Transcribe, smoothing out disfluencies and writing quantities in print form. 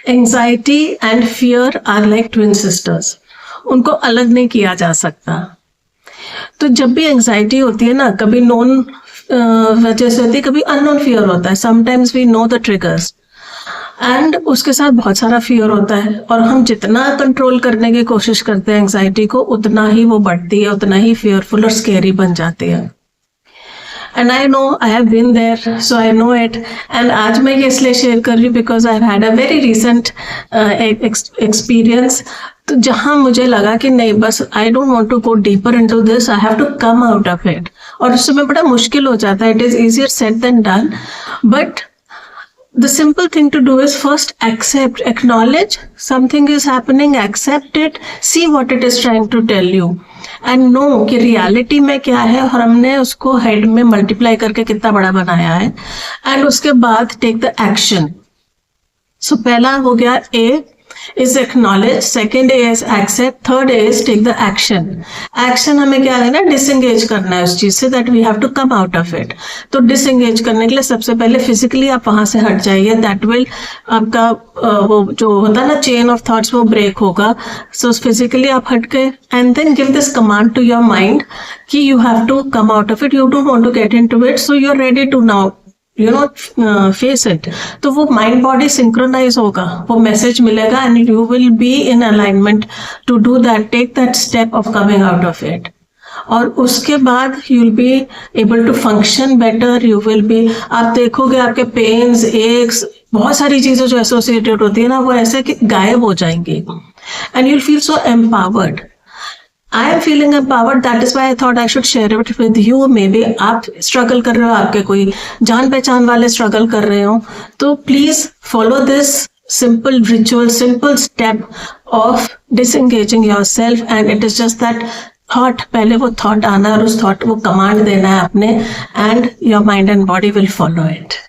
Anxiety and fear are like twin sisters, उनको अलग नहीं किया जा सकता। तो जब भी एंजाइटी होती है ना, कभी नोन वजह से होती है, कभी अननोन फियर होता है। Sometimes we know the triggers and उसके साथ बहुत सारा फियर होता है, और हम जितना कंट्रोल करने की कोशिश करते हैं एंजाइटी को, उतना ही वो बढ़ती है, उतना ही फियरफुल और स्केरी बन जाती है। And I know, I have been there, so I know it. And आज मैं ये इसलिए शेयर कर रही हूँ because I have had a very recent experience, तो जहाँ मुझे लगा कि नहीं, बस I don't want to go deeper into this, I have to come out of it. और उस समय बड़ा मुश्किल हो जाता है, it is easier said than done, but the simple thing to do is first accept, acknowledge something is happening, accept it, see what it is trying to tell you and know कि reality में क्या है और हमने उसको head में multiply करके कितना बड़ा बनाया है, and उसके बाद take the action. So पहला हो गया A is acknowledge, second A is accept, third A is take the action. Action हमें क्या है ना, disengage करना है उस चीज से, that we have to come out of it. तो disengage करने के लिए सबसे पहले physically आप वहां से हट जाइए, that will आपका वो जो होता है ना chain of thoughts, वो break होगा। So physically आप हट गए and then give this command to your mind कि you have to come out of it, you don't want to get into it, so you're ready to now face इट। तो वो mind body synchronise होगा, वो message मिलेगा and you will be in alignment to do that, take that step of coming out of it. और उसके बाद you will be able to function better, you will be, आप देखोगे आपके pens, x, बहुत सारी चीजें जो एसोसिएटेड होती है ना, वो ऐसे कि गायब हो जाएंगी and you will feel so empowered. I am feeling empowered, that is why I thought I should share it with you. Maybe आप struggle कर रहे हो, आपके कोई जान पहचान वाले struggle कर रहे हो, तो please follow this simple ritual, simple step of disengaging yourself, and it is just that thought, पहले वो thought आना और उस thought वो command देना है अपने, and your mind and body will follow it.